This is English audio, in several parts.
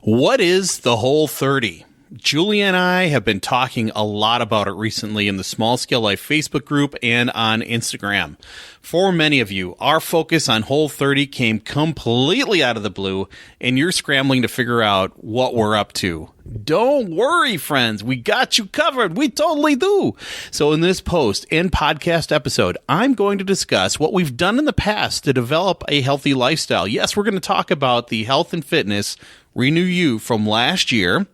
What is the Whole30? Julia and I have been talking a lot about it recently in the Small Scale Life Facebook group and on Instagram. For many of you, our focus on Whole30 came completely out of the blue, and you're scrambling to figure out what we're up to. Don't worry, friends. We got you covered. We totally do. So in this post and podcast episode, I'm going to discuss what we've done in the past to develop a healthy lifestyle. Yes, we're going to talk about the health and fitness Renew You from last year.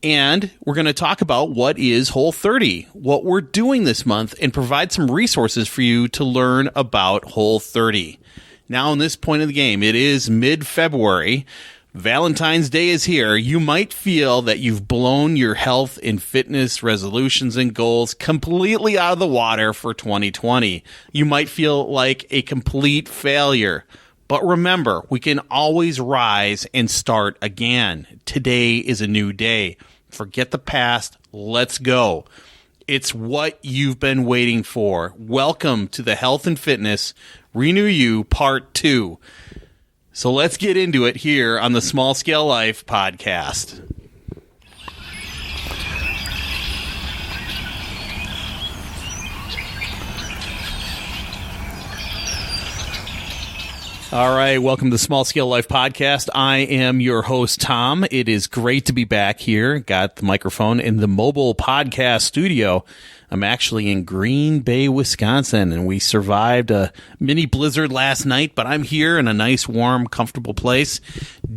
And we're going to talk about what is Whole30, what we're doing this month, and provide some resources for you to learn about Whole30. Now, in this point of the game, it is mid-February. Valentine's Day is here. You might feel that you've blown your health and fitness resolutions and goals completely out of the water for 2020. You might feel like a complete failure. But remember, we can always rise and start again. Today is a new day. Forget the past. Let's go. It's what you've been waiting for. Welcome to the Health and Fitness Renew You Part 2. So let's get into it here on the Small Scale Life podcast. All right, welcome to the Small Scale Life podcast. I am your host, Tom. It is great to be back here. Got the microphone in the mobile podcast studio. I'm actually in Green Bay, Wisconsin, and we survived a mini blizzard last night, but I'm here in a nice, warm, comfortable place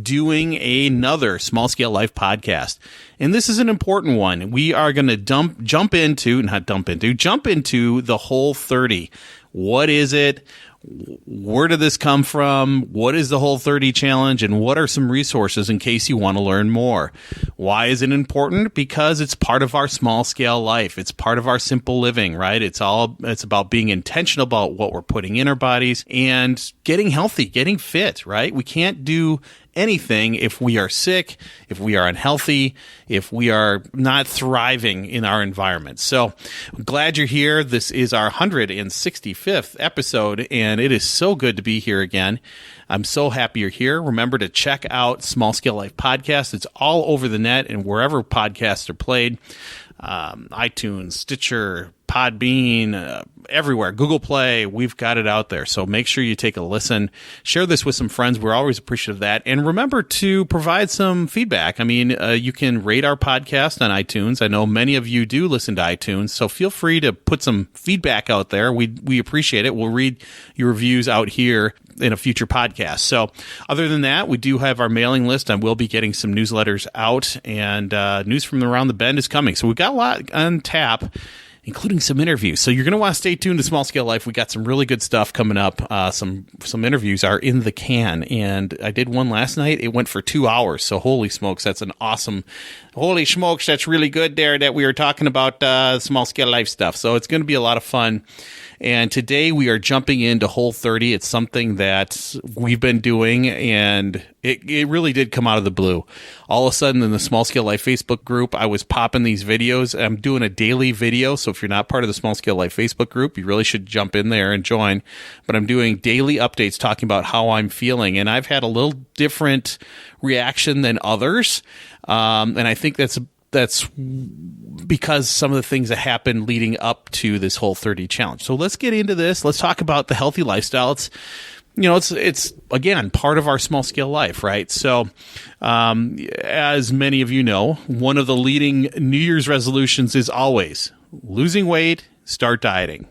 doing another Small Scale Life podcast. And this is an important one. We are going to jump into the Whole30. What is it? Where did this come from? What is the Whole30 challenge? And what are some resources in case you want to learn more? Why is it important? Because it's part of our small scale life. It's part of our simple living, right? It's about being intentional about what we're putting in our bodies and getting healthy, getting fit, right? We can't do anything if we are sick, if we are unhealthy, if we are not thriving in our environment. So I'm glad you're here. This is our 165th episode, and it is so good to be here again. I'm so happy you're here. Remember to check out Small Scale Life Podcast. It's all over the net and wherever podcasts are played. iTunes, Stitcher, Podbean, everywhere, Google Play, we've got it out there. So make sure you take a listen. Share this with some friends. We're always appreciative of that. And remember to provide some feedback. I mean, you can rate our podcast on iTunes. I know many of you do listen to iTunes, so feel free to put some feedback out there. We appreciate it. We'll read your reviews out here in a future podcast. So other than that, we do have our mailing list. I will be getting some newsletters out, and news from around the bend is coming. So we've got a lot on tap, including some interviews. So you're going to want to stay tuned to Small Scale Life. We got some really good stuff coming up. Some interviews are in the can, and I did one last night. It went for 2 hours. So holy smokes, that's really good there that we were talking about Small Scale Life stuff. So it's going to be a lot of fun. And today we are jumping into Whole30. It's something that we've been doing, and it really did come out of the blue. All of a sudden in the Small Scale Life Facebook group, I was popping these videos. I'm doing a daily video, so if you're not part of the Small Scale Life Facebook group, you really should jump in there and join. But I'm doing daily updates talking about how I'm feeling, and I've had a little different reaction than others, and I think that's because some of the things that happened leading up to this Whole30 challenge. So let's get into this. Let's talk about the healthy lifestyle. It's again part of our small scale life, right? So, as many of you know, one of the leading New Year's resolutions is always losing weight, start dieting.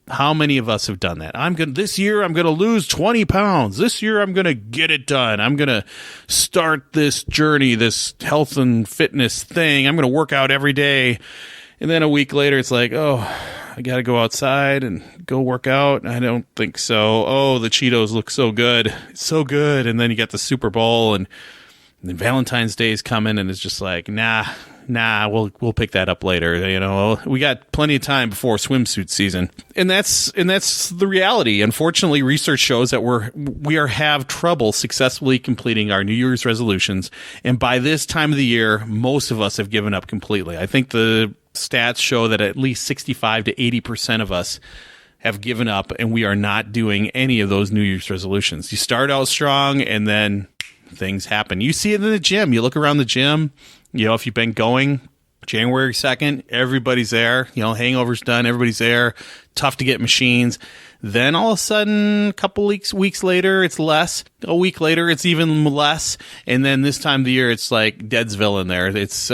How many of us have done that? This year I'm going to lose 20 pounds. This year I'm going to get it done. I'm going to start this journey, this health and fitness thing. I'm going to work out every day. And then a week later it's like, oh, I got to go outside and go work out. I don't think so. Oh, the Cheetos look so good. It's so good. And then you get the Super Bowl, and then Valentine's Day is coming, and it's just like, nah, we'll pick that up later. You know, we got plenty of time before swimsuit season, and that's the reality. Unfortunately, research shows that we have trouble successfully completing our New Year's resolutions, and by this time of the year, most of us have given up completely. I think the stats show that at least 65 to 80% of us have given up, and we are not doing any of those New Year's resolutions. You start out strong, and then things happen. You see it in the gym. You look around the gym, if you've been going January 2nd, everybody's there, hangover's done, everybody's there, tough to get machines. Then all of a sudden, a couple weeks later, it's less. A week later, it's even less. And then this time of the year, it's like Deadsville in there. It's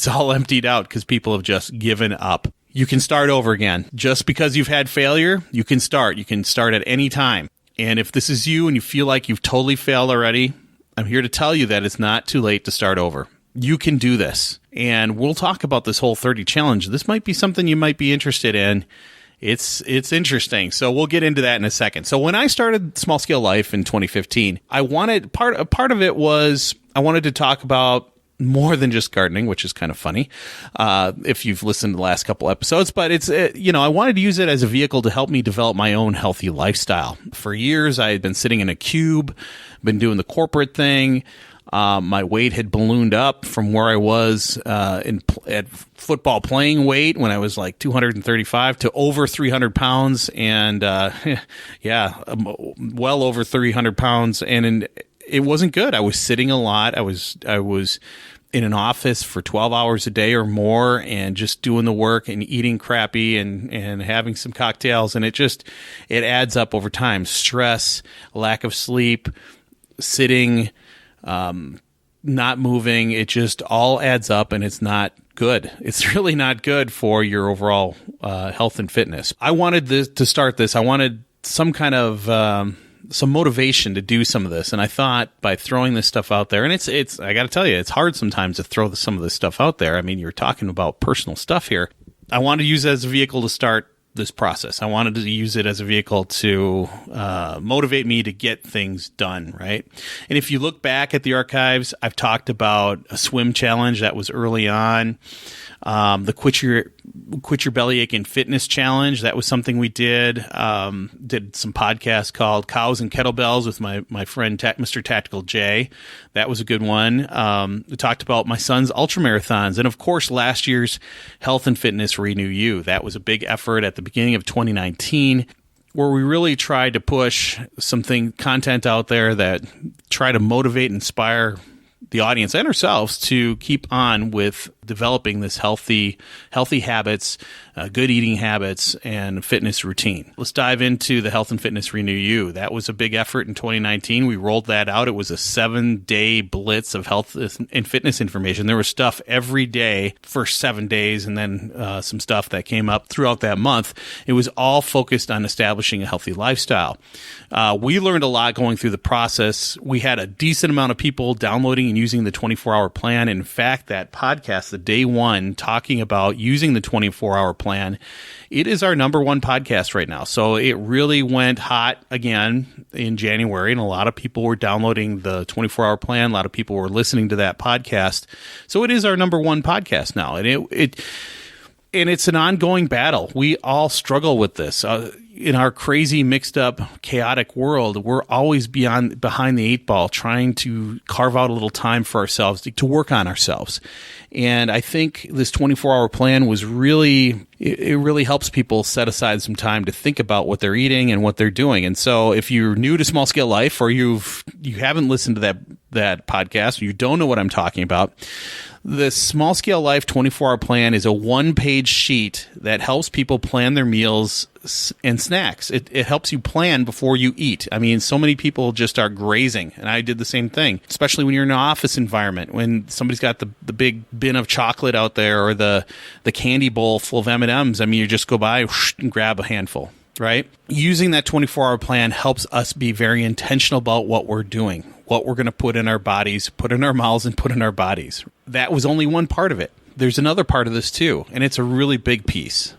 all emptied out because people have just given up. You can start over again. Just because you've had failure, you can start. You can start at any time. And if this is you and you feel like you've totally failed already, I'm here to tell you that it's not too late to start over. You can do this. And we'll talk about this Whole30 challenge. This might be something you might be interested in. It's interesting. So we'll get into that in a second. So when I started Small Scale Life in 2015, I wanted part of it was I wanted to talk about more than just gardening, which is kind of funny if you've listened to the last couple episodes. But it's I wanted to use it as a vehicle to help me develop my own healthy lifestyle. For years, I had been sitting in a cube, been doing the corporate thing. My weight had ballooned up from where I was at football playing weight when I was like 235 to over 300 pounds. And well over 300 pounds. And it wasn't good. I was sitting a lot. I was in an office for 12 hours a day or more and just doing the work and eating crappy and having some cocktails. And it adds up over time. Stress, lack of sleep, sitting, not moving, it just all adds up and it's not good. It's really not good for your overall health and fitness. I wanted to start this. I wanted some kind of some motivation to do some of this. And I thought by throwing this stuff out there, and it's I got to tell you, it's hard sometimes to throw some of this stuff out there. I mean, you're talking about personal stuff here. I wanted to use it as a vehicle to start this process. I wanted to use it as a vehicle to motivate me to get things done, right? And if you look back at the archives, I've talked about a swim challenge that was early on. The Quit Your Bellyache and Fitness Challenge, that was something we did. Did some podcasts called Cows and Kettlebells with my friend Mr. Tactical J. That was a good one. We talked about my son's ultramarathons. And of course, last year's Health and Fitness Renew You. That was a big effort at the beginning of 2019 where we really tried to push content out there that try to motivate and inspire the audience and ourselves to keep on with developing this healthy habits, good eating habits, and fitness routine. Let's dive into the Health and Fitness Renew You. That was a big effort in 2019. We rolled that out. It was a 7-day blitz of health and fitness information. There was stuff every day for 7 days, and then some stuff that came up throughout that month. It was all focused on establishing a healthy lifestyle. We learned a lot going through the process. We had a decent amount of people downloading and using the 24-hour plan. In fact, that podcast, the day one, talking about using the 24-hour plan, it is our number one podcast right now. So it really went hot again in January, and a lot of people were downloading the 24-hour plan. A lot of people were listening to that podcast. So it is our number one podcast now, and it's an ongoing battle. We all struggle with this. In our crazy, mixed up, chaotic world, we're always behind the eight ball, trying to carve out a little time for ourselves to work on ourselves. And I think this 24-hour plan was really helps people set aside some time to think about what they're eating and what they're doing. And so if you're new to Small Scale Life, or you haven't listened to that podcast, or you don't know what I'm talking about, the Small Scale Life 24-hour plan is a one-page sheet that helps people plan their meals and snacks. It helps you plan before you eat. I mean, so many people just are grazing, and I did the same thing, especially when you're in an office environment, when somebody's got the big bin of chocolate out there or the candy bowl full of M&Ms. I mean, you just go by and grab a handful, right? Using that 24-hour plan helps us be very intentional about what we're doing, what we're going to put in our bodies, put in our mouths, and put in our bodies. That was only one part of it. There's another part of this too, and it's a really big piece.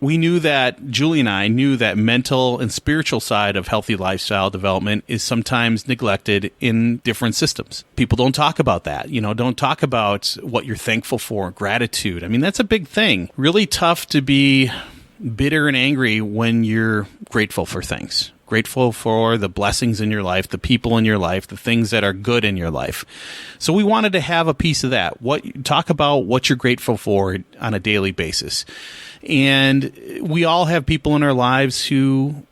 Julie and I knew that mental and spiritual side of healthy lifestyle development is sometimes neglected in different systems. People don't talk about that. Don't talk about what you're thankful for, gratitude. I mean, that's a big thing. Really tough to be bitter and angry when you're grateful for things. Grateful for the blessings in your life, the people in your life, the things that are good in your life. So we wanted to have a piece of that. Talk about what you're grateful for on a daily basis. And we all have people in our lives who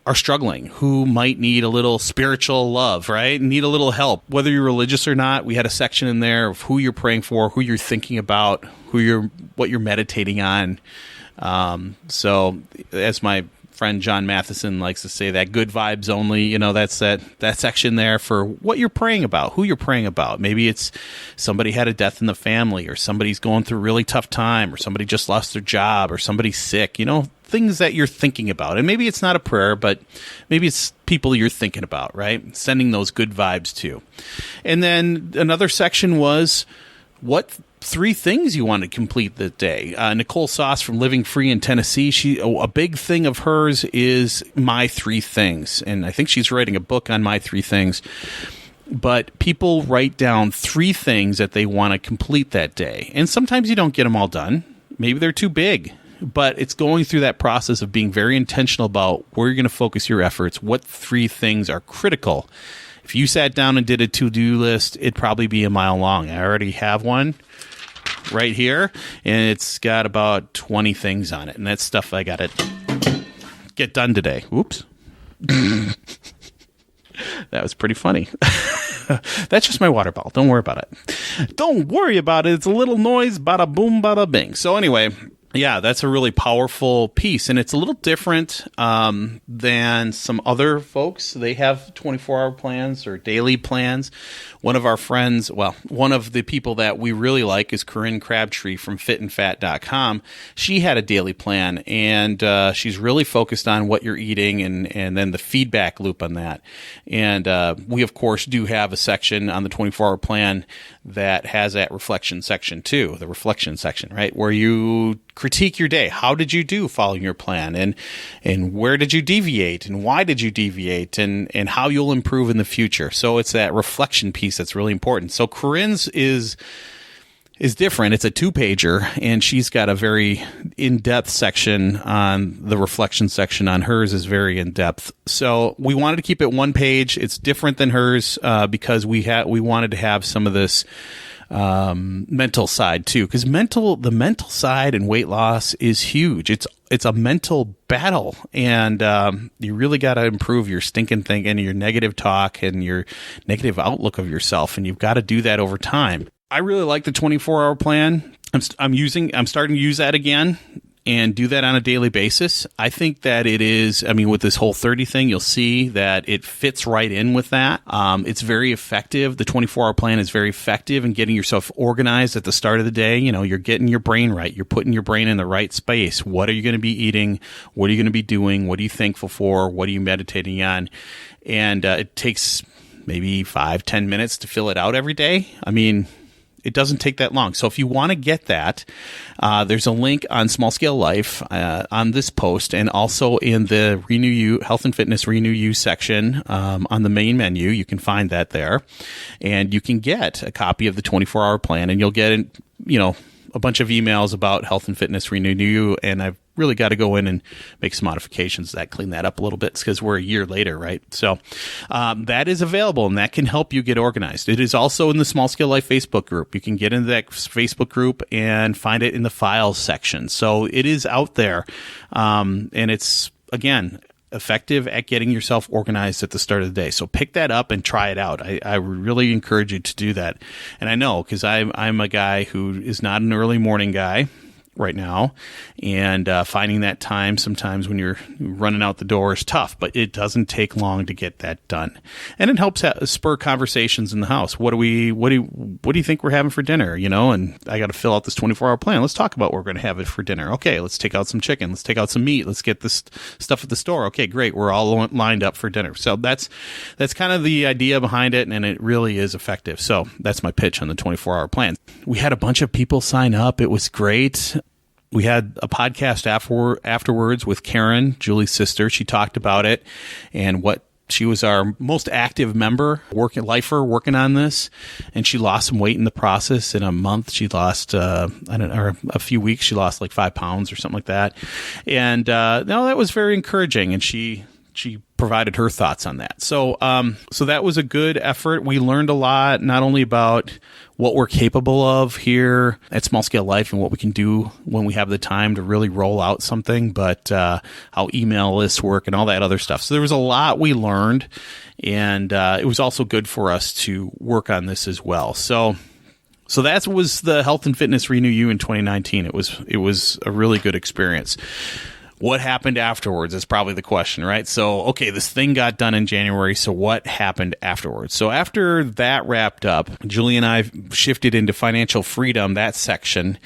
are struggling, who might need a little spiritual love, right? Need a little help, whether you're religious or not. We had a section in there of who you're praying for, who you're thinking about, what you're meditating on. So as my friend John Matheson likes to say, that good vibes only, that's that section there for what you're praying about, who you're praying about. Maybe it's somebody had a death in the family, or somebody's going through a really tough time, or somebody just lost their job, or somebody's sick, things that you're thinking about. And maybe it's not a prayer, but maybe it's people you're thinking about, right? Sending those good vibes to. And then another section was what 3 things you want to complete the day. Nicole Sauce from Living Free in Tennessee, a big thing of hers is my 3 things. And I think she's writing a book on my 3 things. But people write down 3 things that they want to complete that day. And sometimes you don't get them all done. Maybe they're too big. But it's going through that process of being very intentional about where you're going to focus your efforts, what 3 things are critical. If you sat down and did a to-do list, it'd probably be a mile long. I already have one right here, and it's got about 20 things on it, and that's stuff I got to get done today. Oops. That was pretty funny. That's just my water bottle. Don't worry about it. Don't worry about it. It's a little noise, bada boom, bada bing. So anyway, yeah, that's a really powerful piece, and it's a little different than some other folks. They have 24-hour plans or daily plans. One of our friends, one of the people that we really like is Corinne Crabtree from fitandfat.com. She had a daily plan, and she's really focused on what you're eating and then the feedback loop on that. And we, of course, do have a section on the 24-hour plan that has that reflection section too, the reflection section, right, where you critique your day. How did you do following your plan, and where did you deviate, and why did you deviate, and how you'll improve in the future. So it's that reflection piece that's really important. So Corinne's is different. It's a 2-pager, and she's got a very in-depth section on the reflection section. On hers is very in-depth. So we wanted to keep it 1 page. It's different than hers because we wanted to have some of this mental side too, because the mental side and weight loss is huge. It's a mental battle, and you really got to improve your stinking thinking, your negative talk, and your negative outlook of yourself, and you've got to do that over time. I really like the 24-hour plan. I'm starting to use that again and do that on a daily basis. I think that it is, with this Whole30 thing, you'll see that it fits right in with that. It's very effective. The 24-hour plan is very effective in getting yourself organized at the start of the day. You're getting your brain right. You're putting your brain in the right space. What are you going to be eating? What are you going to be doing? What are you thankful for? What are you meditating on? And it takes maybe 5-10 minutes to fill it out every day. It doesn't take that long. So if you want to get that, there's a link on Small Scale Life on this post, and also in the Renew You Health and Fitness Renew You section on the main menu. You can find that there, and you can get a copy of the 24-hour plan, and you'll get a bunch of emails about Health and Fitness Renew You, and I've really got to go in and make some modifications that clean that up a little bit, because we're a year later, right? So that is available, and that can help you get organized. It is also in the Small Scale Life Facebook group. You can get into that Facebook group and find it in the files section. So it is out there, and it's, again, effective at getting yourself organized at the start of the day. So pick that up and try it out. I really encourage you to do that. And I know, because I'm a guy who is not an early morning guy right now, and finding that time sometimes when you're running out the door is tough, but it doesn't take long to get that done, and it helps spur conversations in the house. What do you think we're having for dinner? And I got to fill out this 24-hour plan. Let's talk about what we're going to have for dinner. Okay, let's take out some chicken. Let's take out some meat. Let's get this stuff at the store. Okay, great. We're all lined up for dinner. So that's kind of the idea behind it, and it really is effective. So that's my pitch on the 24-hour plan. We had a bunch of people sign up. It was great. We had a podcast afterwards with Karen, Julie's sister. She talked about it, and she was our most active member, working on this, and she lost some weight in the process. In a month, she lost, or a few weeks, she lost like 5 pounds or something like that. And that was very encouraging. And she provided her thoughts on that. So that was a good effort. We learned a lot, not only about what we're capable of here at Small Scale Life and what we can do when we have the time to really roll out something, but how email lists work and all that other stuff. So there was a lot we learned, and it was also good for us to work on this as well. So that was the Health and Fitness Renew You in 2019. It was a really good experience. What happened afterwards is probably the question, right? So, okay, this thing got done in January, so what happened afterwards? So after that wrapped up, Julie and I shifted into financial freedom, that section.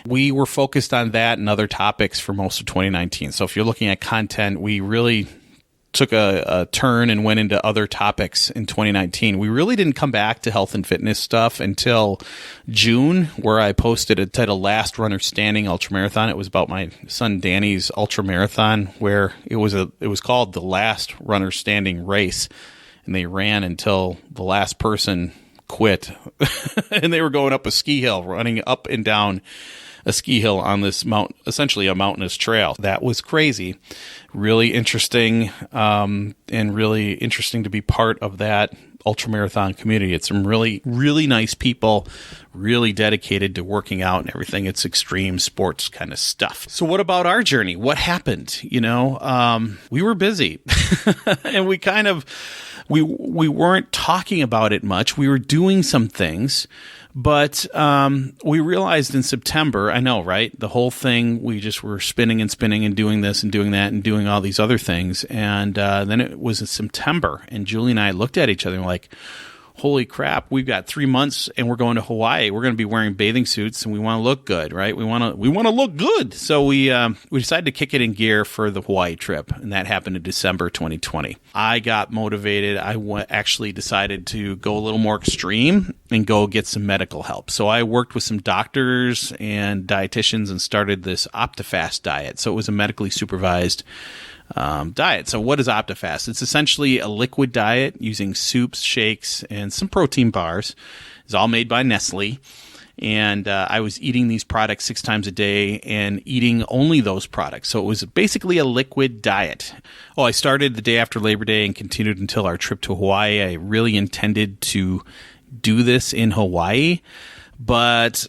We were focused on that and other topics for most of 2019. So if you're looking at content, we really took a turn and went into other topics in 2019. We really didn't come back to health and fitness stuff until June, where I posted a title, Last Runner Standing Ultramarathon. It was about my son Danny's ultramarathon, where it was called the Last Runner Standing Race, and they ran until the last person quit. And they were going up a ski hill, running up and down a ski hill on this essentially a mountainous trail. That was crazy, really interesting, and really interesting to be part of that ultramarathon community. It's some really, really nice people, really dedicated to working out and everything. It's extreme sports kind of stuff. So what about our journey? What happened? We were busy and we weren't talking about it much. We were doing some things, but we realized in September, I know, right? The whole thing, we just were spinning and spinning and doing this and doing that and doing all these other things. And then it was in September, and Julie and I looked at each other and were like, holy crap, we've got 3 months and we're going to Hawaii. We're going to be wearing bathing suits and we want to look good, right? We want to look good. So we decided to kick it in gear for the Hawaii trip, and that happened in December 2020. I got motivated. I actually decided to go a little more extreme and go get some medical help. So I worked with some doctors and dietitians and started this OptiFast diet. So it was a medically supervised diet. So what is OptiFast? It's essentially a liquid diet using soups, shakes, and some protein bars. It's all made by Nestle. And I was eating these products 6 times a day and eating only those products. So it was basically a liquid diet. I started the day after Labor Day and continued until our trip to Hawaii. I really intended to do this in Hawaii, but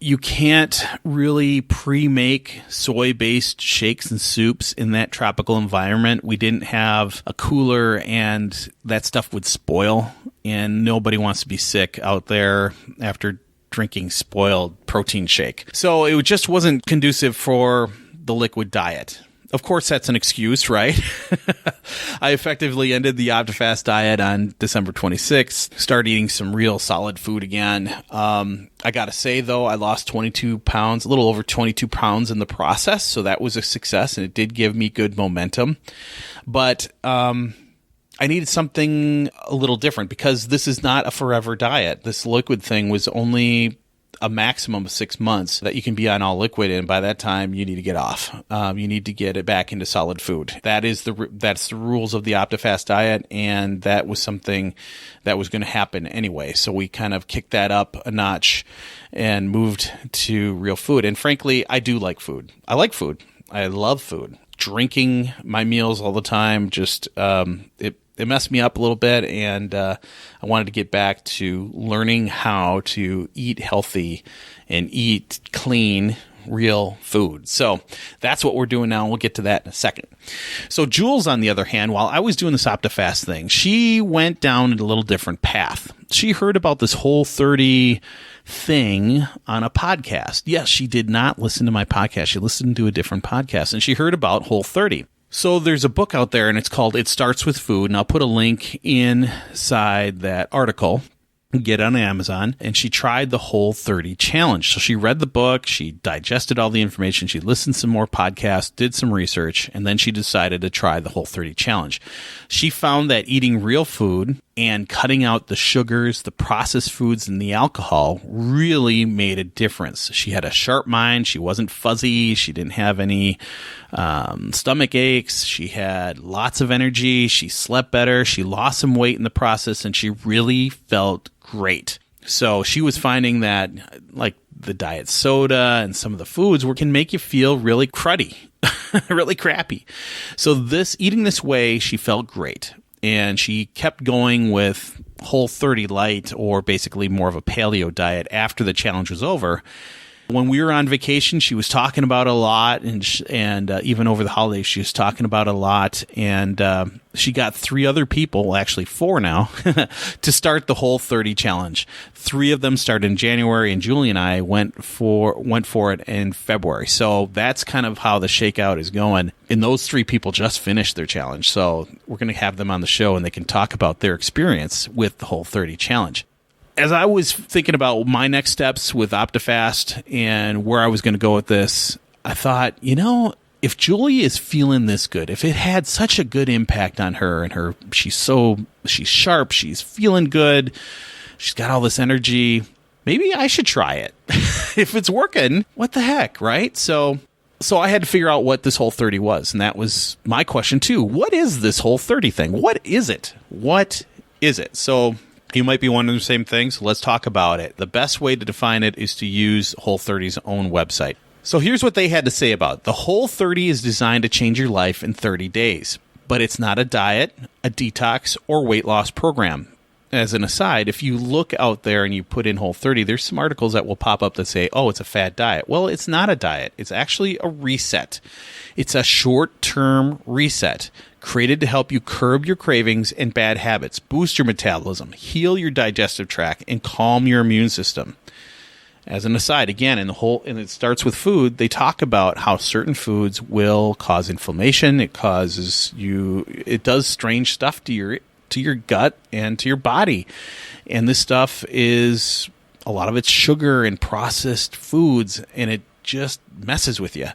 you can't really pre-make soy-based shakes and soups in that tropical environment. We didn't have a cooler, and that stuff would spoil, and nobody wants to be sick out there after drinking spoiled protein shake. So it just wasn't conducive for the liquid diet. Of course, that's an excuse, right? I effectively ended the OptiFast diet on December 26th, started eating some real solid food again. I got to say, though, I lost 22 pounds, a little over 22 pounds in the process. So that was a success, and it did give me good momentum. But I needed something a little different because this is not a forever diet. This liquid thing was only a maximum of 6 months that you can be on all liquid, and by that time you need to get off. You need to get it back into solid food. That's the rules of the OptiFast diet, and that was something that was going to happen anyway. So we kind of kicked that up a notch and moved to real food. And frankly, I do like food. I like food. I love food. Drinking my meals all the time just it messed me up a little bit, and I wanted to get back to learning how to eat healthy and eat clean, real food. So that's what we're doing now. We'll get to that in a second. So Jules, on the other hand, while I was doing this OptiFast thing, she went down a little different path. She heard about this Whole30 thing on a podcast. Yes, she did not listen to my podcast. She listened to a different podcast, and she heard about Whole30. So there's a book out there, and it's called It Starts With Food, and I'll put a link inside that article. Get it on Amazon. And she tried the Whole30 challenge. So she read the book, she digested all the information, she listened to some more podcasts, did some research, and then she decided to try the Whole30 challenge. She found that eating real food and cutting out the sugars, the processed foods, and the alcohol really made a difference. She had a sharp mind. She wasn't fuzzy. She didn't have any stomach aches. She had lots of energy. She slept better. She lost some weight in the process, and she really felt great. So she was finding that, like, the diet soda and some of the foods can make you feel really cruddy, really crappy. So eating this way, she felt great. And she kept going with Whole30 Light, or basically more of a paleo diet, after the challenge was over. When we were on vacation, she was talking about it a lot, and even over the holidays, she was talking about it a lot. And she got 3 other people, actually 4 now, to start the Whole30 challenge. 3 of them started in January, and Julie and I went for it in February. So that's kind of how the shakeout is going. And those 3 people just finished their challenge. So we're going to have them on the show, and they can talk about their experience with the Whole30 challenge. As I was thinking about my next steps with OptiFast and where I was going to go with this, I thought, if Julie is feeling this good, if it had such a good impact on her, and she's sharp, she's feeling good, she's got all this energy, maybe I should try it. If it's working, what the heck, right? So I had to figure out what this Whole30 was, and that was my question too. What is this Whole30 thing? What is it? So you might be wondering the same thing, so let's talk about it. The best way to define it is to use Whole30's own website. So here's what they had to say about it. The Whole30 is designed to change your life in 30 days, but it's not a diet, a detox, or weight loss program. As an aside, if you look out there and you put in Whole30, there's some articles that will pop up that say, oh, it's a fad diet. Well, it's not a diet. It's actually a reset. It's a short-term reset created to help you curb your cravings and bad habits, boost your metabolism, heal your digestive tract, and calm your immune system. As an aside, again, and it starts with food, they talk about how certain foods will cause inflammation. It does strange stuff to your gut and to your body. And this stuff is, a lot of it's sugar and processed foods, and it just messes with you.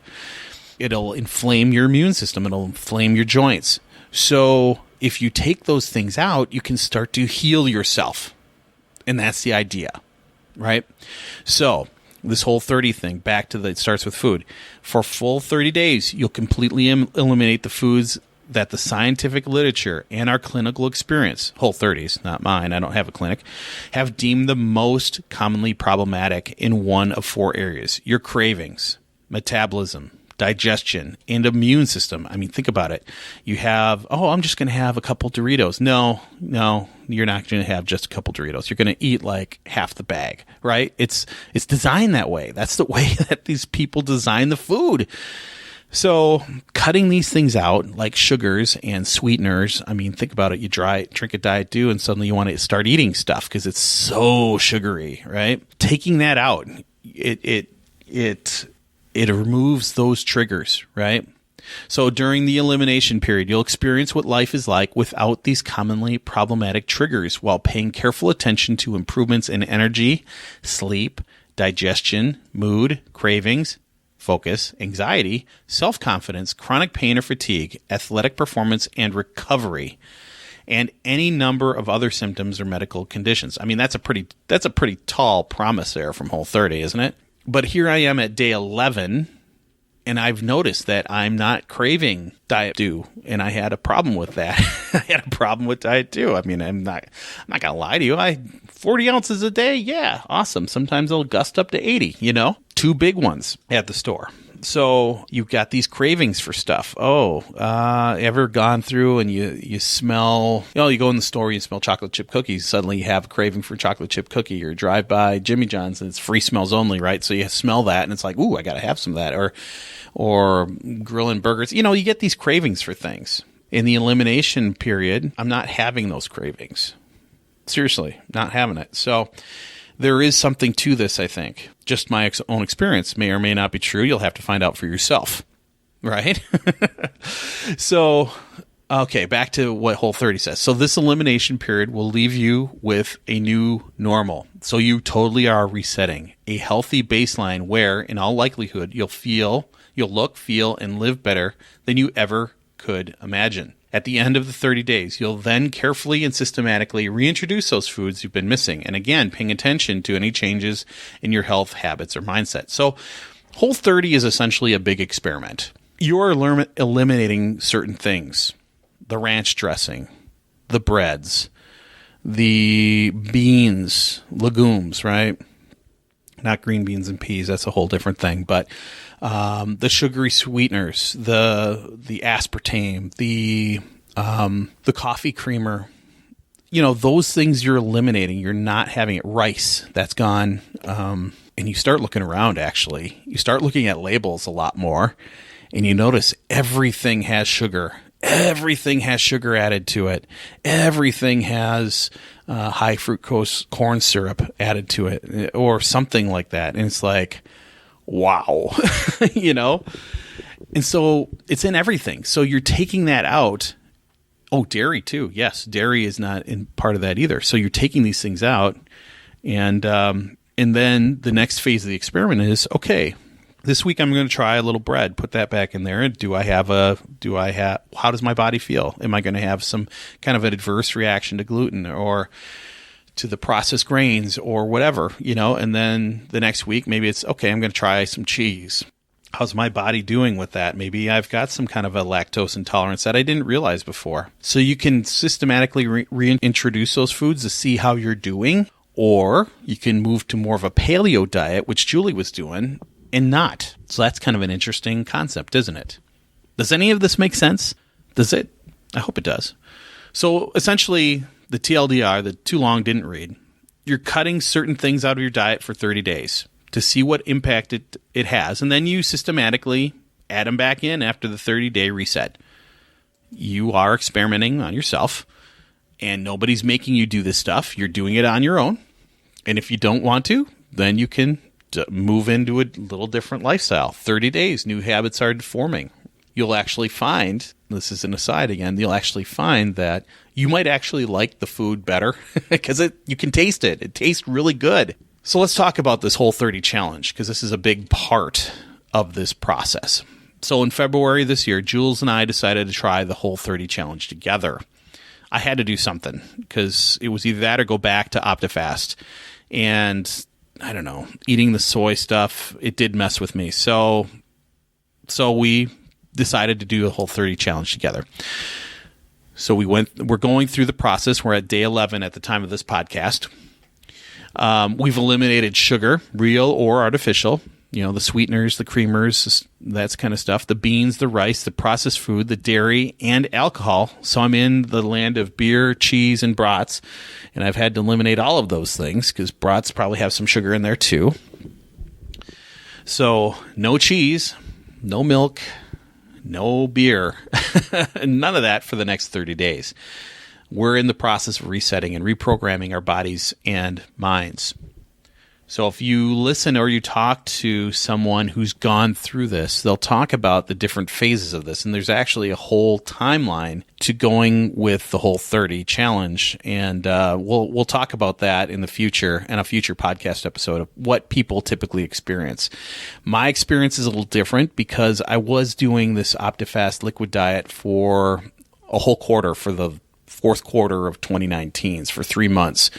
It'll inflame your immune system. It'll inflame your joints. So if you take those things out, you can start to heal yourself. And that's the idea, right? So this Whole30 thing, it starts with food. For full 30 days, you'll completely eliminate the foods that the scientific literature and our clinical experience, Whole30's, not mine, I don't have a clinic, have deemed the most commonly problematic in one of 4 areas: your cravings, metabolism, digestion, and immune system. I mean, think about it. You have, I'm just going to have a couple Doritos. No, you're not going to have just a couple Doritos. You're going to eat like half the bag, right? It's designed that way. That's the way that these people design the food. So cutting these things out, like sugars and sweeteners, I mean, think about it. You drink a Diet Dew, and suddenly you want to start eating stuff because it's so sugary, right? Taking that out, it removes those triggers, right? So during the elimination period, you'll experience what life is like without these commonly problematic triggers, while paying careful attention to improvements in energy, sleep, digestion, mood, cravings, focus, anxiety, self-confidence, chronic pain or fatigue, athletic performance, and recovery, and any number of other symptoms or medical conditions. I mean, that's a pretty tall promise there from Whole30, isn't it? But here I am at day 11, and I've noticed that I'm not craving Diet Dew, and I had a problem with that. I had a problem with Diet Dew. I mean, I'm not going to lie to you. 40 ounces a day, yeah, awesome. Sometimes they'll gust up to 80, 2 big ones at the store. So you've got these cravings for stuff. Ever gone through and you smell, you go in the store, you smell chocolate chip cookies, suddenly you have a craving for chocolate chip cookie, or drive by Jimmy John's and it's free smells only, right? So you smell that and it's like, ooh, I got to have some of that. Or grilling burgers. You get these cravings for things. In the elimination period, I'm not having those cravings. Seriously, not having it. So there is something to this, I think. Just my own experience may or may not be true. You'll have to find out for yourself, right? So, okay, back to what Whole30 says. So this elimination period will leave you with a new normal. So you totally are resetting a healthy baseline where, in all likelihood, you'll look, feel, and live better than you ever could imagine. At the end of the 30 days, you'll then carefully and systematically reintroduce those foods you've been missing, and again, paying attention to any changes in your health habits or mindset. So Whole30 is essentially a big experiment. You're eliminating certain things: the ranch dressing, the breads, the beans, legumes, right? not green beans and peas. That's a whole different thing. But the sugary sweeteners, the aspartame, the coffee creamer, those things you're eliminating. You're not having it. Rice, that's gone. And you start looking around, actually. You start looking at labels a lot more, and you notice everything has sugar. Everything has sugar added to it. Everything has high fructose corn syrup added to it, or something like that. And it's like, wow, And so it's in everything. So you're taking that out. Oh, dairy too. Yes, dairy is not in part of that either. So you're taking these things out, and then the next phase of the experiment is, okay, this week I'm going to try a little bread, put that back in there. How does my body feel? Am I going to have some kind of an adverse reaction to gluten or to the processed grains or whatever, And then the next week, maybe it's, okay, I'm going to try some cheese. How's my body doing with that? Maybe I've got some kind of a lactose intolerance that I didn't realize before. So you can systematically reintroduce those foods to see how you're doing, or you can move to more of a paleo diet, which Julie was doing, and not. So that's kind of an interesting concept, isn't it? Does any of this make sense? Does it? I hope it does. So essentially, the TLDR, the too long didn't read, you're cutting certain things out of your diet for 30 days to see what impact it has, and then you systematically add them back in after the 30-day reset. You are experimenting on yourself, and nobody's making you do this stuff. You're doing it on your own, and if you don't want to, then you can move into a little different lifestyle. 30 days, new habits are forming. You'll actually find, this is an aside again, you'll actually find that you might actually like the food better because you can taste it. It tastes really good. So let's talk about this Whole30 challenge, because this is a big part of this process. So in February this year, Jules and I decided to try the Whole30 challenge together. I had to do something because it was either that or go back to OptiFast. And I don't know, eating the soy stuff, it did mess with me. So we decided to do a Whole30 challenge together. So we're going through the process. We're at day 11 at the time of this podcast. We've eliminated sugar, real or artificial, the sweeteners, the creamers, that kind of stuff, the beans, the rice, the processed food, the dairy, and alcohol. So I'm in the land of beer, cheese, and brats, and I've had to eliminate all of those things because brats probably have some sugar in there too. So no cheese, no milk, no beer, none of that for the next 30 days. We're in the process of resetting and reprogramming our bodies and minds. So if you listen or you talk to someone who's gone through this, they'll talk about the different phases of this. And there's actually a whole timeline to going with the Whole30 challenge. And we'll talk about that in the future, in a future podcast episode of what people typically experience. My experience is a little different because I was doing this OptiFast liquid diet for a whole quarter, for the fourth quarter of 2019, for 3 months.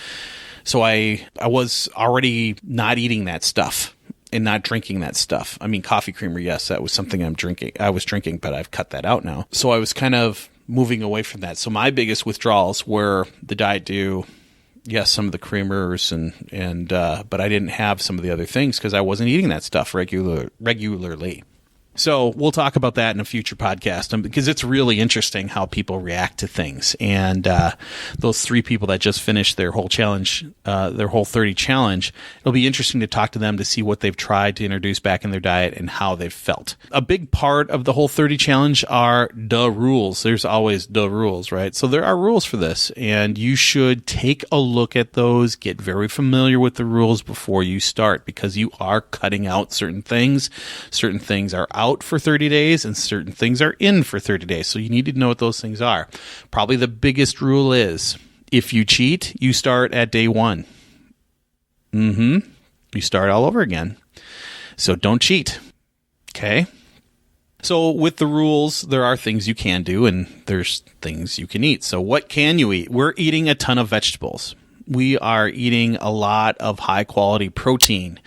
So I was already not eating that stuff and not drinking that stuff. I mean, coffee creamer, yes, that was something I was drinking, but I've cut that out now. So I was kind of moving away from that. So my biggest withdrawals were the diet dew, yes, some of the creamers, but I didn't have some of the other things because I wasn't eating that stuff regularly. So we'll talk about that in a future podcast because it's really interesting how people react to things. And those 3 people that just finished their whole challenge, their Whole30 challenge, it'll be interesting to talk to them to see what they've tried to introduce back in their diet and how they've felt. A big part of the Whole30 challenge are the rules. There's always the rules, right? So there are rules for this, and you should take a look at those, get very familiar with the rules before you start, because you are cutting out certain things. Certain things are out for 30 days and certain things are in for 30 days. So you need to know what those things are. Probably the biggest rule is if you cheat, you start at day 1. You start all over again. So don't cheat. Okay? So with the rules, there are things you can do and there's things you can eat. So what can you eat? We're eating a ton of vegetables. We are eating a lot of high quality protein,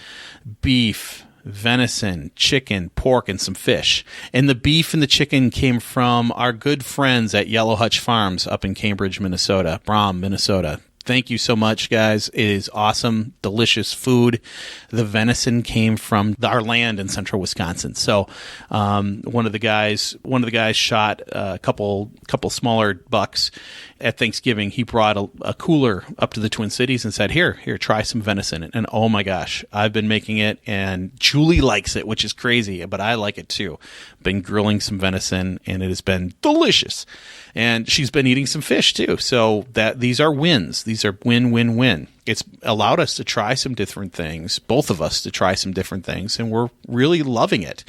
beef, venison, chicken, pork, and some fish. And the beef and the chicken came from our good friends at Yellow Hutch Farms up in Cambridge, Minnesota, Brom, Minnesota. Thank you so much, guys. It is awesome, delicious food. The venison came from our land in central Wisconsin. So, one of the guys shot a couple smaller bucks at Thanksgiving. He brought a cooler up to the Twin Cities and said, "Here, try some venison." And oh my gosh, I've been making it, and Julie likes it, which is crazy, but I like it too. Been grilling some venison, and it has been delicious. And she's been eating some fish too. So these are wins. These are win. It's allowed us to try some different things, both of us to try some different things, and we're really loving it.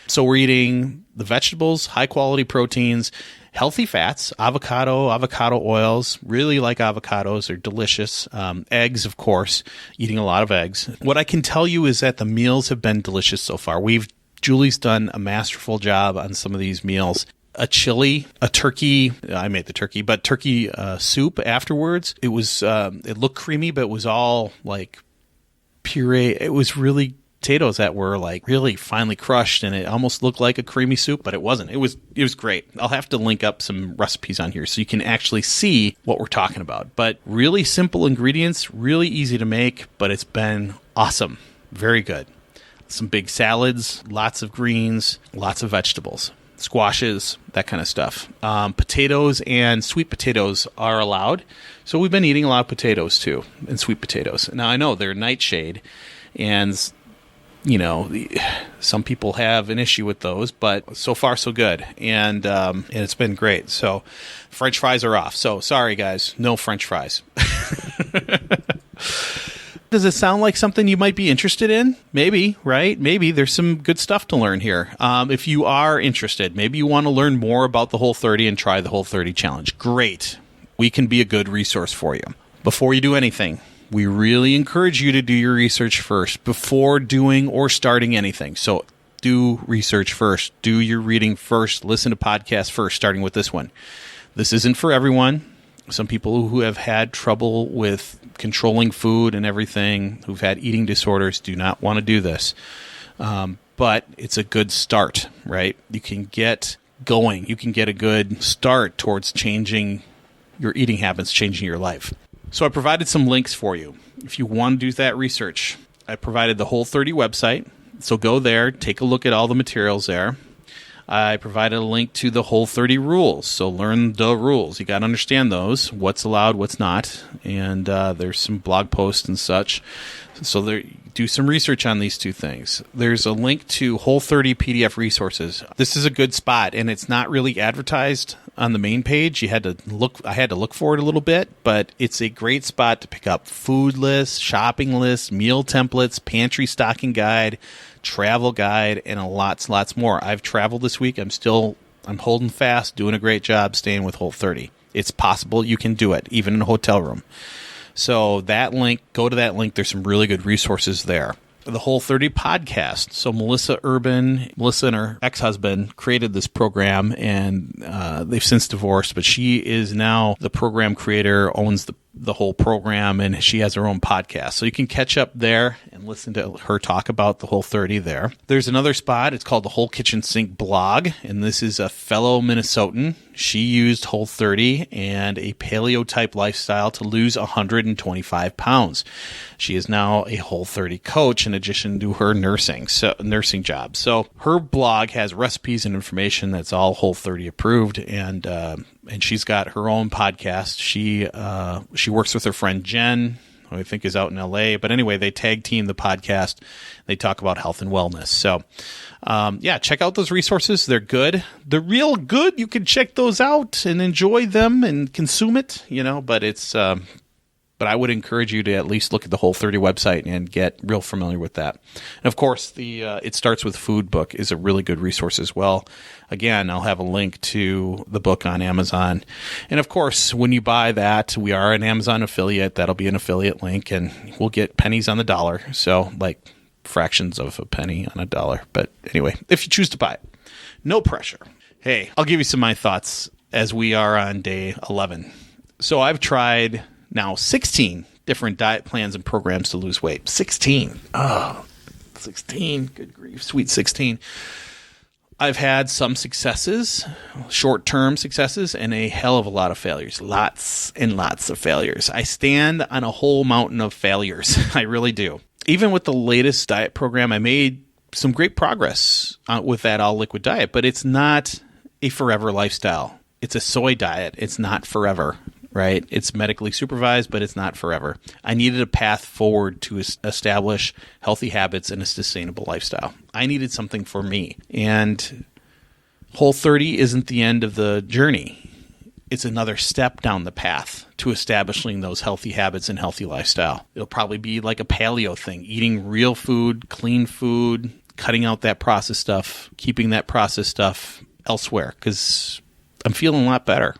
So we're eating the vegetables, high quality proteins, healthy fats, avocado oils. Really like avocados. They're delicious. Eggs, of course, eating a lot of eggs. What I can tell you is that the meals have been delicious so far. Julie's done a masterful job on some of these meals. A chili, a turkey. I made the turkey, but turkey soup afterwards. It was. It looked creamy, but it was all like puree. It was really potatoes that were like really finely crushed, and it almost looked like a creamy soup, but it wasn't. It was great. I'll have to link up some recipes on here so you can actually see what we're talking about. But really simple ingredients, really easy to make, but it's been awesome. Very good. Some big salads, lots of greens, lots of vegetables. Squashes, that kind of stuff. Potatoes and sweet potatoes are allowed. So we've been eating a lot of potatoes too, and sweet potatoes. Now I know they're nightshade, and some people have an issue with those, but so far so good, and it's been great. So French fries are off. So sorry guys, no French fries. Does it sound like something you might be interested in? Maybe, right? Maybe there's some good stuff to learn here. If you are interested, maybe you want to learn more about the Whole30 and try the Whole30 challenge. Great. We can be a good resource for you. Before you do anything, we really encourage you to do your research first before doing or starting anything. So do research first. Do your reading first. Listen to podcasts first, starting with this one. This isn't for everyone. Some people who have had trouble with controlling food and everything, who've had eating disorders, do not want to do this. But it's a good start, right? You can get going. You can get a good start towards changing your eating habits, changing your life. So I provided some links for you. If you want to do that research, I provided the Whole30 website. So go there, take a look at all the materials there. I provided a link to the Whole30 rules. So learn the rules. You got to understand those, what's allowed, what's not. And there's some blog posts and such. So do some research on these two things. There's a link to Whole30 PDF resources. This is a good spot, and it's not really advertised on the main page. I had to look for it a little bit, but it's a great spot to pick up food lists, shopping lists, meal templates, pantry stocking guide, travel guide, and lots more. I've traveled this week. I'm holding fast, doing a great job staying with Whole30. It's possible you can do it, even in a hotel room. So that link, go to that link. There's some really good resources there. The Whole30 podcast. So Melissa and her ex-husband created this program, and they've since divorced, but she is now the program creator, owns the whole program, and she has her own podcast. So you can catch up there and listen to her talk about the Whole30 there. There's another spot. It's called the Whole Kitchen Sink blog, and this is a fellow Minnesotan. She used Whole30 and a paleo-type lifestyle to lose 125 pounds. She is now a Whole30 coach in addition to her nursing job. So her blog has recipes and information that's all Whole30 approved, and she's got her own podcast. She works with her friend Jen, who I think is out in LA. But anyway, they tag team the podcast. They talk about health and wellness. So, check out those resources. They're good. They're real good. You can check those out and enjoy them and consume it, but it's, but I would encourage you to at least look at the Whole30 website and get real familiar with that. And of course, the It Starts With Food book is a really good resource as well. Again, I'll have a link to the book on Amazon. And of course, when you buy that, we are an Amazon affiliate. That'll be an affiliate link, and we'll get pennies on the dollar. So like fractions of a penny on a dollar. But anyway, if you choose to buy it, no pressure. Hey, I'll give you some of my thoughts as we are on day 11. So I've tried now 16 different diet plans and programs to lose weight. 16. Oh, 16. Good grief. Sweet 16. I've had some successes, short-term successes, and a hell of a lot of failures. Lots and lots of failures. I stand on a whole mountain of failures. I really do. Even with the latest diet program, I made some great progress with that all-liquid diet, but it's not a forever lifestyle. It's a soy diet. It's not forever, right? It's medically supervised, but it's not forever. I needed a path forward to establish healthy habits and a sustainable lifestyle. I needed something for me. And Whole30 isn't the end of the journey. It's another step down the path to establishing those healthy habits and healthy lifestyle. It'll probably be like a paleo thing, eating real food, clean food, cutting out that processed stuff, keeping that processed stuff elsewhere, because I'm feeling a lot better.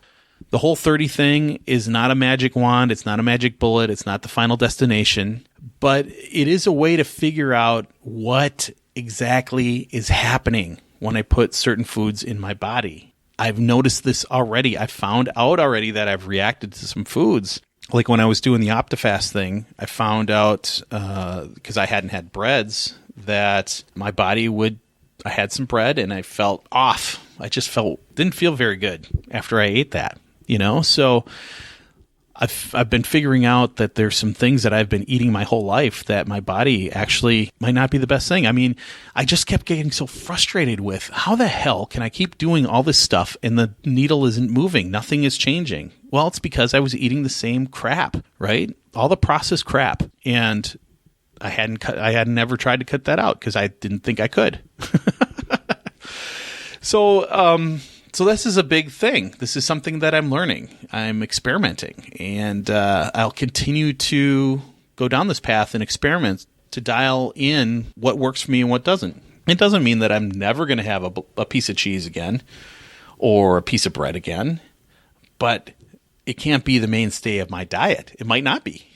The Whole30 thing is not a magic wand. It's not a magic bullet. It's not the final destination, but it is a way to figure out what exactly is happening when I put certain foods in my body. I've noticed this already. I found out already that I've reacted to some foods. Like when I was doing the OptiFast thing, I found out, because I hadn't had breads, that my body I had some bread and I felt off. I just didn't feel very good after I ate that, So I've been figuring out that there's some things that I've been eating my whole life that my body actually might not be the best thing. I mean, I just kept getting so frustrated with how the hell can I keep doing all this stuff and the needle isn't moving? Nothing is changing. Well, it's because I was eating the same crap, right? All the processed crap. And I hadn't ever tried to cut that out because I didn't think I could. So this is a big thing. This is something that I'm learning. I'm experimenting, and I'll continue to go down this path and experiment to dial in what works for me and what doesn't. It doesn't mean that I'm never going to have a piece of cheese again or a piece of bread again, but it can't be the mainstay of my diet. It might not be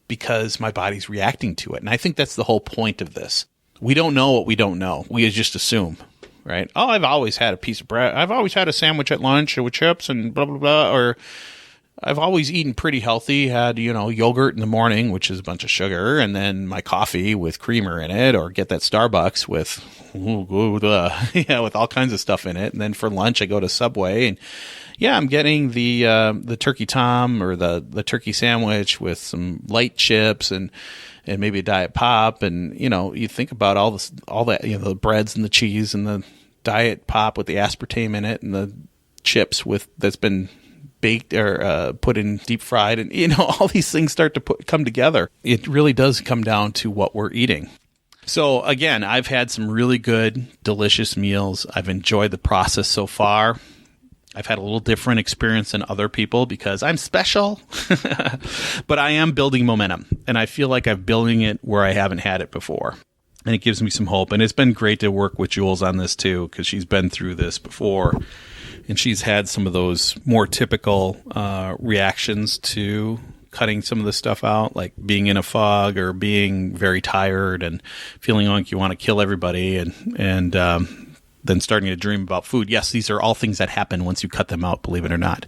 because my body's reacting to it, and I think that's the whole point of this. We don't know what we don't know. We just assume. Right? Oh, I've always had a piece of bread. I've always had a sandwich at lunch with chips and blah, blah, blah. Or I've always eaten pretty healthy, had, yogurt in the morning, which is a bunch of sugar, and then my coffee with creamer in it, or get that Starbucks with, with all kinds of stuff in it. And then for lunch, I go to Subway and I'm getting the turkey tom or the turkey sandwich with some light chips and maybe a diet pop, and you think about all that the breads and the cheese and the diet pop with the aspartame in it and the chips that's been baked or put in deep fried, and all these things start to come together. It really does come down to what we're eating. So again, I've had some really good, delicious meals. I've enjoyed the process so far. I've had a little different experience than other people because I'm special, but I am building momentum, and I feel like I'm building it where I haven't had it before, and it gives me some hope. And it's been great to work with Jules on this too, because she's been through this before, and she's had some of those more typical reactions to cutting some of the stuff out, like being in a fog or being very tired and feeling like you want to kill everybody, and then starting to dream about food. Yes, these are all things that happen once you cut them out, believe it or not.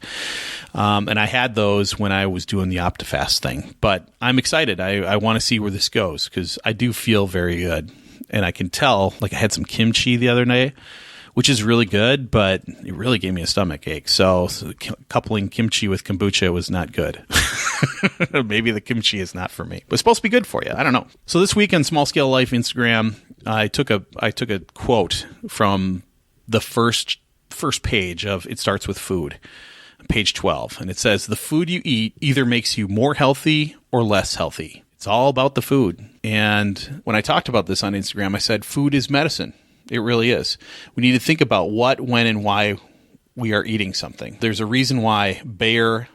And I had those when I was doing the OptiFast thing. But I'm excited. I want to see where this goes because I do feel very good. And I can tell, like I had some kimchi the other night, which is really good, but it really gave me a stomach ache. So coupling kimchi with kombucha was not good. Maybe the kimchi is not for me. But it's supposed to be good for you. I don't know. So this week on Small Scale Life Instagram, I took a quote from the first page of It Starts With Food, page 12. And it says, the food you eat either makes you more healthy or less healthy. It's all about the food. And when I talked about this on Instagram, I said, food is medicine. It really is. We need to think about what, when, and why we are eating something. There's a reason why Bayer,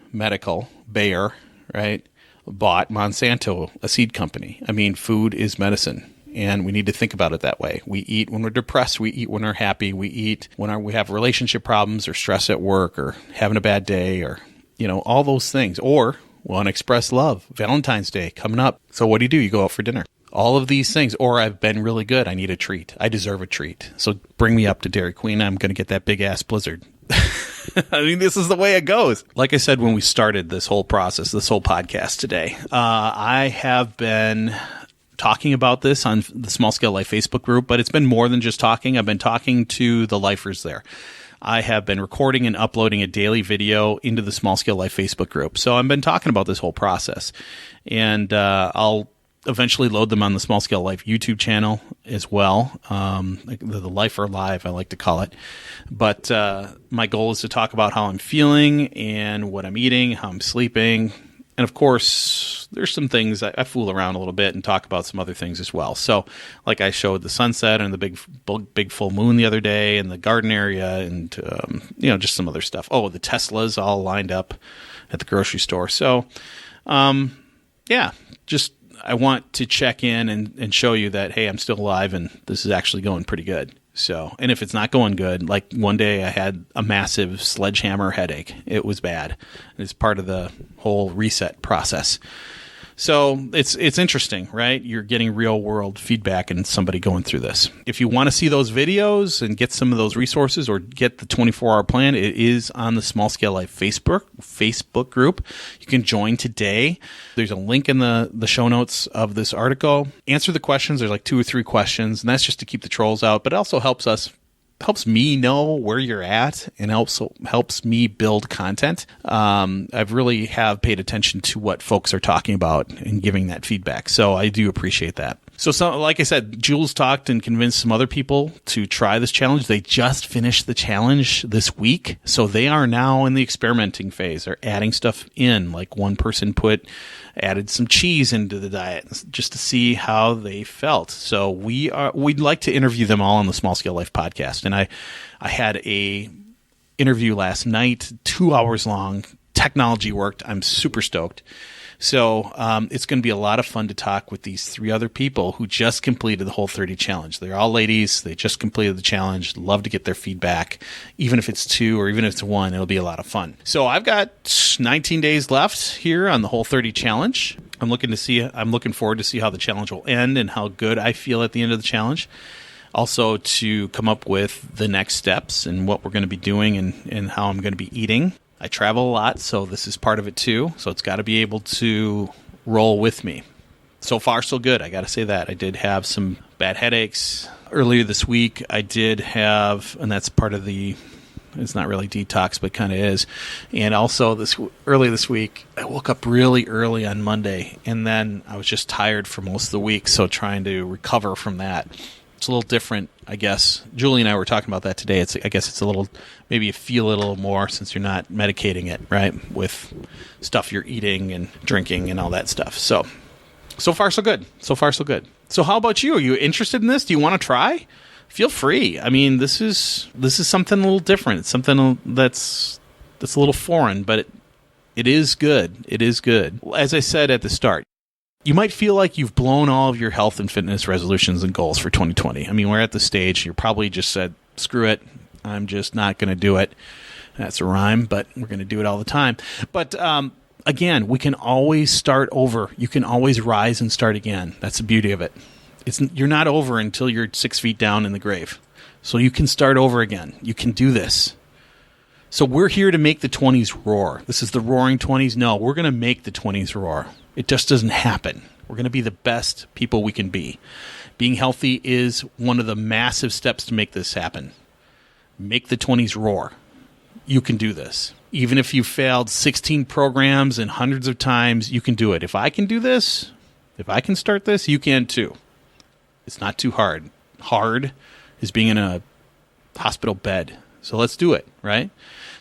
right, bought Monsanto, a seed company. I mean, food is medicine, and we need to think about it that way. We eat when we're depressed. We eat when we're happy. We eat when we have relationship problems or stress at work or having a bad day or, all those things. Or we want to express love. Valentine's Day coming up. So what do? You go out for dinner. All of these things. Or I've been really good. I need a treat. I deserve a treat. So bring me up to Dairy Queen. I'm going to get that big-ass Blizzard. I mean, this is the way it goes. Like I said when we started this whole process, this whole podcast today, I have been talking about this on the Small Scale Life Facebook group, but it's been more than just talking. I've been talking to the lifers there. I have been recording and uploading a daily video into the Small Scale Life Facebook group. So I've been talking about this whole process, and I'll eventually load them on the Small Scale Life YouTube channel as well. The Lifer Live, I like to call it. But my goal is to talk about how I'm feeling and what I'm eating, how I'm sleeping. And of course, there's some things I fool around a little bit and talk about some other things as well. So like I showed the sunset and the big full moon the other day and the garden area and, just some other stuff. Oh, the Teslas all lined up at the grocery store. So, just I want to check in and show you that, hey, I'm still alive and this is actually going pretty good. So, and if it's not going good, like one day I had a massive sledgehammer headache. It was bad. It's part of the whole reset process. So it's interesting, right? You're getting real world feedback and somebody going through this. If you want to see those videos and get some of those resources or get the 24-hour plan, it is on the Small Scale Life Facebook group. You can join today. There's a link in the show notes of this article. Answer the questions. There's like 2 or 3 questions, and that's just to keep the trolls out, but it also helps me know where you're at and also helps me build content. I've really have paid attention to what folks are talking about and giving that feedback. So I do appreciate that. So like I said, Jules talked and convinced some other people to try this challenge. They just finished the challenge this week. So they are now in the experimenting phase. They're adding stuff in. Like one person added some cheese into the diet just to see how they felt. So we'd like to interview them all on the Small Scale Life podcast. And I had a interview last night, 2 hours long. Technology worked. I'm super stoked. So it's going to be a lot of fun to talk with these 3 other people who just completed the Whole30 challenge. They're all ladies. They just completed the challenge. Love to get their feedback. Even if it's 2 or even if it's 1, it'll be a lot of fun. So I've got 19 days left here on the Whole30 challenge. I'm looking forward to see how the challenge will end and how good I feel at the end of the challenge. Also to come up with the next steps and what we're going to be doing and how I'm going to be eating. I travel a lot, so this is part of it too. So it's got to be able to roll with me. So far, so good. I got to say that. I did have some bad headaches earlier this week. I did have, and that's part of it's not really detox, but kind of is. And also early this week, I woke up really early on Monday, and then I was just tired for most of the week, so trying to recover from that. It's a little different, I guess. Julie and I were talking about that today. I guess it's a little, maybe you feel it a little more since you're not medicating it, right? With stuff you're eating and drinking and all that stuff. So far, so good. So far, so good. So how about you? Are you interested in this? Do you want to try? Feel free. I mean, this is something a little different. It's something that's a little foreign, but it is good. It is good. As I said at the start, you might feel like you've blown all of your health and fitness resolutions and goals for 2020. I mean, we're at the stage, you're probably just said, screw it, I'm just not going to do it. That's a rhyme, but we're going to do it all the time. But again, we can always start over. You can always rise and start again. That's the beauty of it. You're not over until you're 6 feet down in the grave. So you can start over again. You can do this. So we're here to make the 20s roar. This is the roaring 20s. No, we're going to make the 20s roar. It just doesn't happen. We're going to be the best people we can be. Being healthy is one of the massive steps to make this happen. Make the 20s roar. You can do this. Even if you failed 16 programs and hundreds of times, you can do it. If I can do this, if I can start this, you can too. It's not too hard. Hard is being in a hospital bed. So let's do it, right?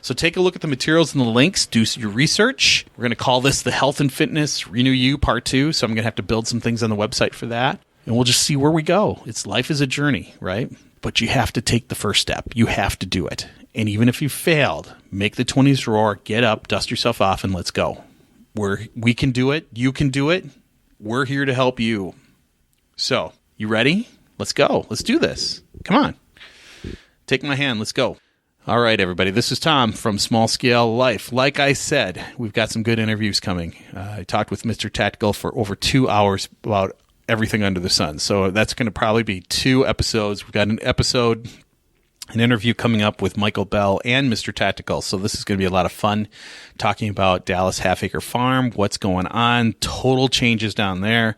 So take a look at the materials and the links. Do your research. We're going to call this the Health and Fitness Renew You Part 2. So I'm going to have to build some things on the website for that. And we'll just see where we go. Life is a journey, right? But you have to take the first step. You have to do it. And even if you failed, make the 20s roar, get up, dust yourself off, and let's go. We can do it. You can do it. We're here to help you. So, you ready? Let's go. Let's do this. Come on. Take my hand. Let's go. All right, everybody. This is Tom from Small Scale Life. Like I said, we've got some good interviews coming. I talked with Mr. Tactical for over 2 hours about everything under the sun. So that's going to probably be 2 episodes. We've got an interview coming up with Michael Bell and Mr. Tactical. So this is going to be a lot of fun talking about Dallas Half Acre Farm, what's going on, total changes down there.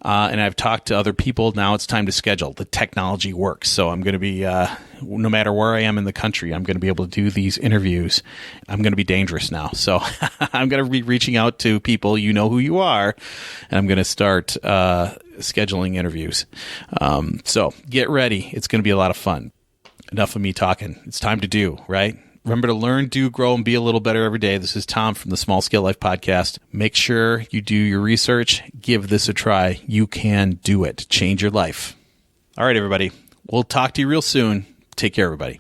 and I've talked to other people. Now it's time to schedule. The technology works. So I'm going to be, no matter where I am in the country, I'm going to be able to do these interviews. I'm going to be dangerous now. So I'm going to be reaching out to people, you know who you are, and I'm going to start scheduling interviews. So get ready. It's going to be a lot of fun. Enough of me talking. It's time to do, right? Remember to learn, do, grow, and be a little better every day. This is Tom from the Small Scale Life Podcast. Make sure you do your research. Give this a try. You can do it. Change your life. All right, everybody. We'll talk to you real soon. Take care, everybody.